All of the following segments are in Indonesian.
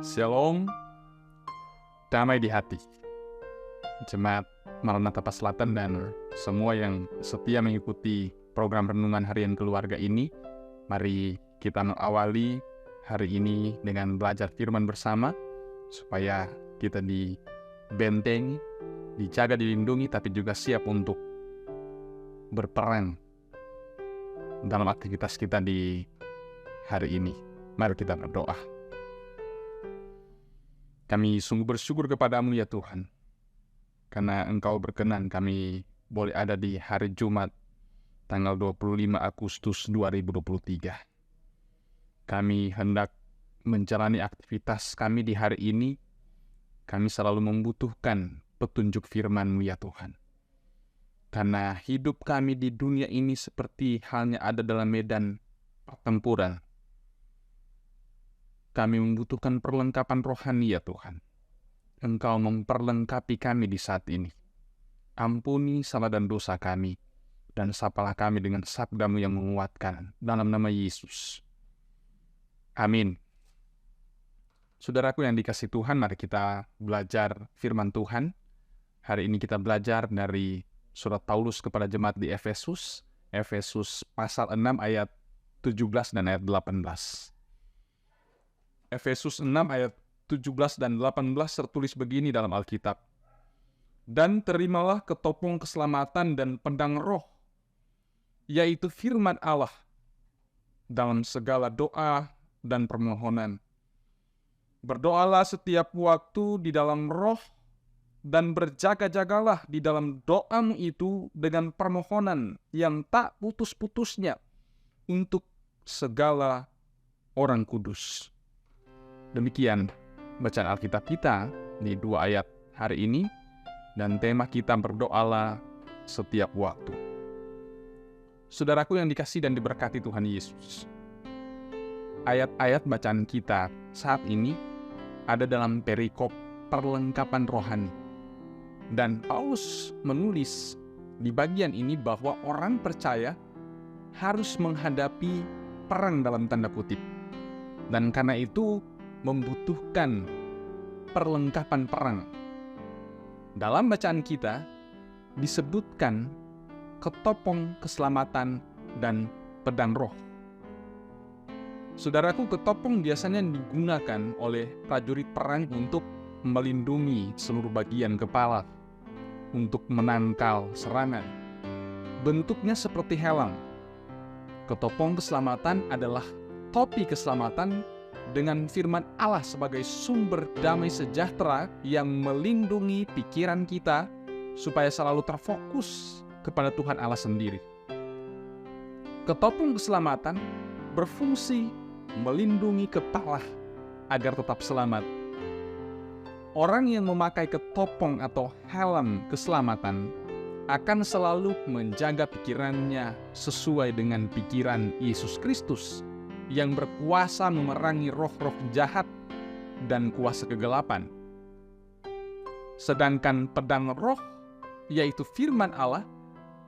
Shalom, damai di hati. Jemaat Maranatha Selatan dan semua yang setia mengikuti program Renungan Harian Keluarga ini, mari kita mengawali hari ini dengan belajar firman bersama, supaya kita dibentengi, dijaga, dilindungi, tapi juga siap untuk berperan dalam aktivitas kita di hari ini. Mari kita berdoa. Kami sungguh bersyukur kepadamu ya Tuhan, karena Engkau berkenan kami boleh ada di hari Jumat, tanggal 25 Agustus 2023. Kami hendak menjalani aktivitas kami di hari ini, kami selalu membutuhkan petunjuk firman-Mu ya Tuhan. Karena hidup kami di dunia ini seperti halnya ada dalam medan pertempuran. Kami membutuhkan perlengkapan rohani ya Tuhan. Engkau memperlengkapi kami di saat ini. Ampuni salah dan dosa kami, dan sapalah kami dengan sabda-Mu yang menguatkan, dalam nama Yesus. Amin. Saudaraku yang dikasihi Tuhan, mari kita belajar firman Tuhan. Hari ini kita belajar dari surat Paulus kepada jemaat di Efesus, Efesus pasal 6 ayat 17 dan ayat 18. Efesus 6 ayat 17 dan 18 tertulis begini dalam Alkitab. Dan terimalah ketopong keselamatan dan pedang roh, yaitu firman Allah, dalam segala doa dan permohonan. Berdoalah setiap waktu di dalam roh, dan berjaga-jagalah di dalam doamu itu dengan permohonan yang tak putus-putusnya untuk segala orang kudus. Demikian bacaan Alkitab kita di 2 ayat hari ini, dan tema kita berdoalah setiap waktu. Saudaraku yang dikasihi dan diberkati Tuhan Yesus, ayat-ayat bacaan kita saat ini ada dalam perikop perlengkapan rohani. Dan Paulus menulis di bagian ini bahwa orang percaya harus menghadapi perang dalam tanda kutip. Dan karena itu membutuhkan perlengkapan perang. Dalam bacaan kita disebutkan ketopong keselamatan dan pedang roh. Saudaraku, ketopong biasanya digunakan oleh prajurit perang untuk melindungi seluruh bagian kepala, untuk menangkal serangan. Bentuknya seperti helm. Ketopong keselamatan adalah topi keselamatan dengan firman Allah sebagai sumber damai sejahtera yang melindungi pikiran kita supaya selalu terfokus kepada Tuhan Allah sendiri. Ketopong keselamatan berfungsi melindungi kepala agar tetap selamat. Orang yang memakai ketopong atau helm keselamatan akan selalu menjaga pikirannya sesuai dengan pikiran Yesus Kristus yang berkuasa memerangi roh-roh jahat dan kuasa kegelapan. Sedangkan pedang roh, yaitu firman Allah,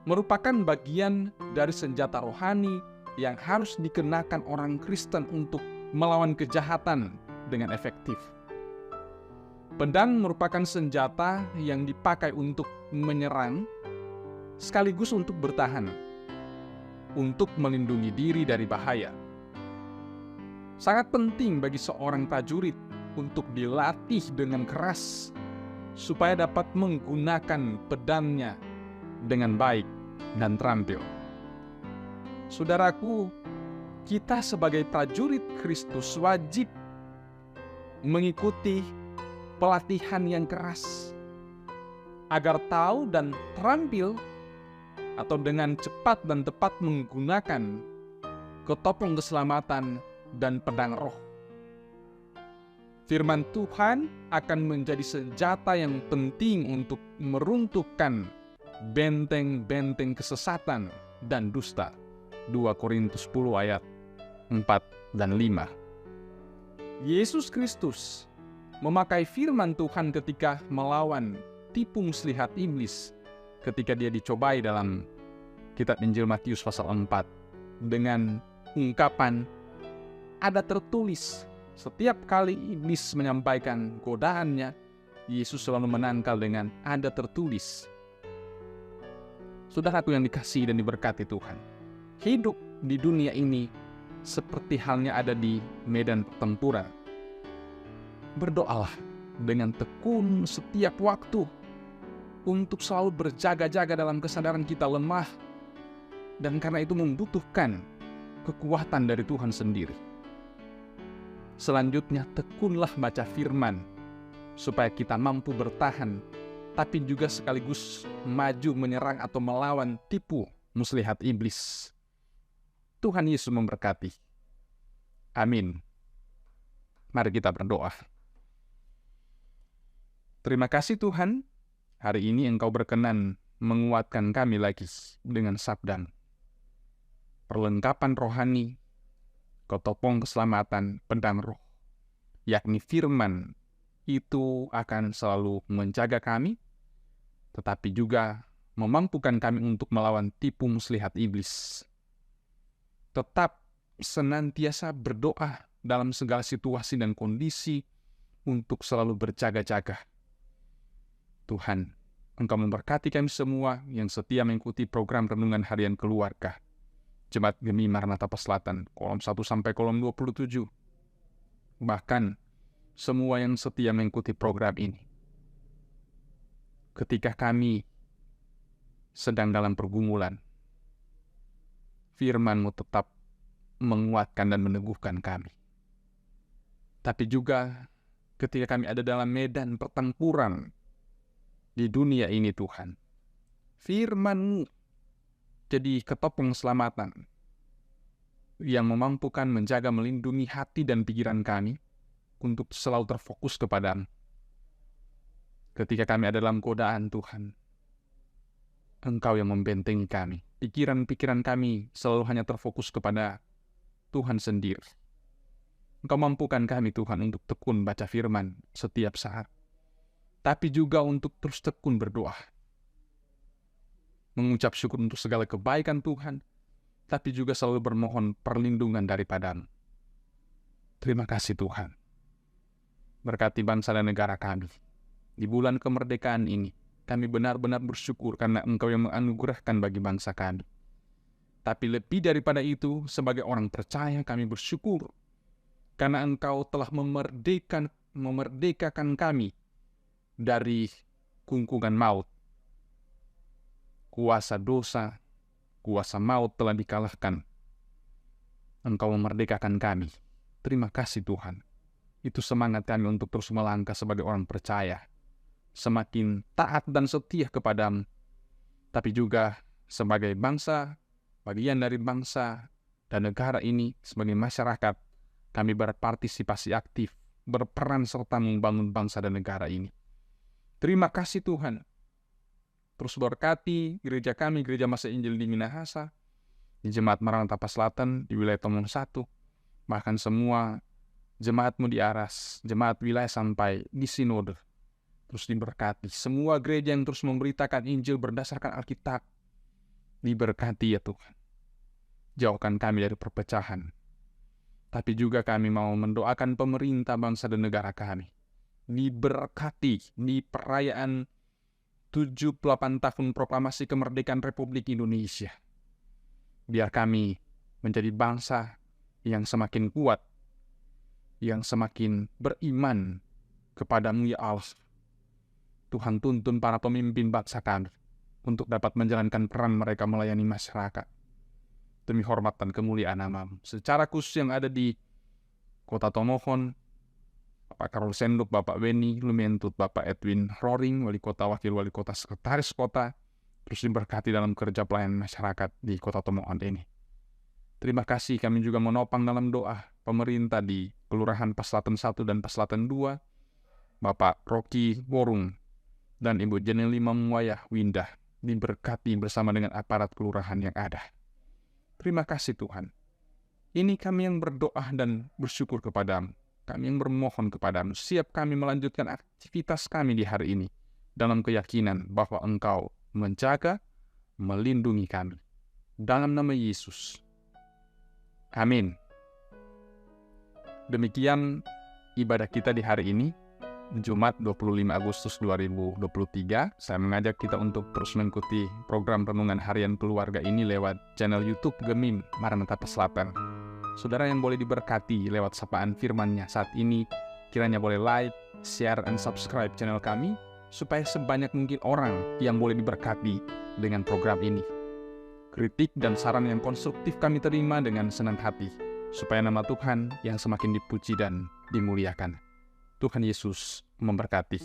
merupakan bagian dari senjata rohani yang harus dikenakan orang Kristen untuk melawan kejahatan dengan efektif. Pedang merupakan senjata yang dipakai untuk menyerang, sekaligus untuk bertahan, untuk melindungi diri dari bahaya. Sangat penting bagi seorang prajurit untuk dilatih dengan keras supaya dapat menggunakan pedangnya dengan baik dan terampil. Saudaraku, kita sebagai prajurit Kristus wajib mengikuti pelatihan yang keras agar tahu dan terampil atau dengan cepat dan tepat menggunakan ketopong keselamatan dan pedang roh. Firman Tuhan akan menjadi senjata yang penting untuk meruntuhkan benteng-benteng kesesatan dan dusta. 2 Korintus 10 ayat 4 dan 5. Yesus Kristus memakai firman Tuhan ketika melawan tipu muslihat iblis ketika dia dicobai dalam kitab Injil Matius pasal 4 dengan ungkapan, ada tertulis, Setiap kali iblis menyampaikan godaannya, Yesus selalu menangkal dengan ada tertulis. Saudaraku yang dikasihi dan diberkati Tuhan, hidup di dunia ini seperti halnya ada di medan pertempuran. Berdoalah dengan tekun setiap waktu untuk selalu berjaga-jaga dalam kesadaran kita lemah, dan karena itu membutuhkan kekuatan dari Tuhan sendiri. Selanjutnya, tekunlah baca firman supaya kita mampu bertahan, tapi juga sekaligus maju menyerang atau melawan tipu muslihat iblis. Tuhan Yesus memberkati. Amin. Mari kita berdoa. Terima kasih Tuhan, hari ini Engkau berkenan menguatkan kami lagi dengan sabda. Perlengkapan rohani, ketopong keselamatan, pedang roh, yakni firman, itu akan selalu menjaga kami, tetapi juga memampukan kami untuk melawan tipu muslihat iblis. Tetap senantiasa berdoa dalam segala situasi dan kondisi untuk selalu berjaga-jaga. Tuhan, Engkau memberkati kami semua yang setia mengikuti program Renungan Harian Keluarga Jemaat Gemi Maranatha Selatan, kolom 1 sampai kolom 27. Bahkan semua yang setia mengikuti program ini. Ketika kami sedang dalam pergumulan, firman-Mu tetap menguatkan dan meneguhkan kami. Tapi juga ketika kami ada dalam medan pertempuran di dunia ini Tuhan, firman-Mu jadi ketopong keselamatan yang memampukan menjaga melindungi hati dan pikiran kami untuk selalu terfokus kepada-Mu. Ketika kami ada dalam godaan Tuhan, Engkau yang membentengi kami. Pikiran-pikiran kami selalu hanya terfokus kepada Tuhan sendiri. Engkau mampukan kami Tuhan untuk tekun baca firman setiap saat, tapi juga untuk terus tekun berdoa. Mengucap syukur untuk segala kebaikan Tuhan, tapi juga selalu bermohon perlindungan daripada-Mu. Terima kasih Tuhan. Berkati bangsa dan negara kami. Di bulan kemerdekaan ini, kami benar-benar bersyukur karena Engkau yang menganugerahkan bagi bangsa kami. Tapi lebih daripada itu, sebagai orang percaya kami bersyukur karena Engkau telah memerdekakan kami dari kungkungan maut. Kuasa dosa, kuasa maut telah dikalahkan. Engkau memerdekakan kami. Terima kasih Tuhan. Itu semangat kami untuk terus melangkah sebagai orang percaya. Semakin taat dan setia kepada-Mu. Tapi juga sebagai bangsa, bagian dari bangsa dan negara ini, sebagai masyarakat, kami berpartisipasi aktif, berperan serta membangun bangsa dan negara ini. Terima kasih Tuhan. Terus berkati gereja kami, Gereja Masa Injil di Minahasa, di Jemaat Maranatha Selatan, di wilayah Tomon 1, bahkan semua jemaat-Mu di Aras, jemaat wilayah sampai di Sinode. Terus diberkati. Semua gereja yang terus memberitakan Injil berdasarkan Alkitab, diberkati ya Tuhan. Jauhkan kami dari perpecahan. Tapi juga kami mau mendoakan pemerintah bangsa dan negara kami. Diberkati di perayaan 78 tahun proklamasi kemerdekaan Republik Indonesia. Biar kami menjadi bangsa yang semakin kuat, yang semakin beriman kepada-Mu ya Allah. Tuhan tuntun para pemimpin bangsa kami untuk dapat menjalankan peran mereka melayani masyarakat demi hormat dan kemuliaan nama-Mu. Secara khusus yang ada di Kota Tomohon, Bapak Karol Senduk, Bapak Weni Lumentut, Bapak Edwin Roring, Wali Kota, Wakil Wali Kota, Sekretaris Kota, terus diberkati dalam kerja pelayanan masyarakat di Kota Tomohon ini. Terima kasih, kami juga menopang dalam doa pemerintah di Kelurahan Paslatan 1 dan Paslatan 2, Bapak Rocky Worung, dan Ibu Jeneli Mamuwayah Windah, diberkati bersama dengan aparat kelurahan yang ada. Terima kasih Tuhan. Ini kami yang berdoa dan bersyukur kepada-Mu. Kami yang bermohon kepada-Mu. Siap kami melanjutkan aktivitas kami di hari ini dalam keyakinan bahwa Engkau menjaga, melindungi kami. Dalam nama Yesus. Amin. Demikian ibadah kita di hari ini, Jumat 25 Agustus 2023. Saya mengajak kita untuk terus mengikuti program Renungan Harian Keluarga ini lewat channel YouTube Gemim Maranatha Selatan. Saudara yang boleh diberkati lewat sapaan firman-Nya saat ini, kiranya boleh like, share, dan subscribe channel kami, supaya sebanyak mungkin orang yang boleh diberkati dengan program ini. Kritik dan saran yang konstruktif kami terima dengan senang hati, supaya nama Tuhan yang semakin dipuji dan dimuliakan. Tuhan Yesus memberkati.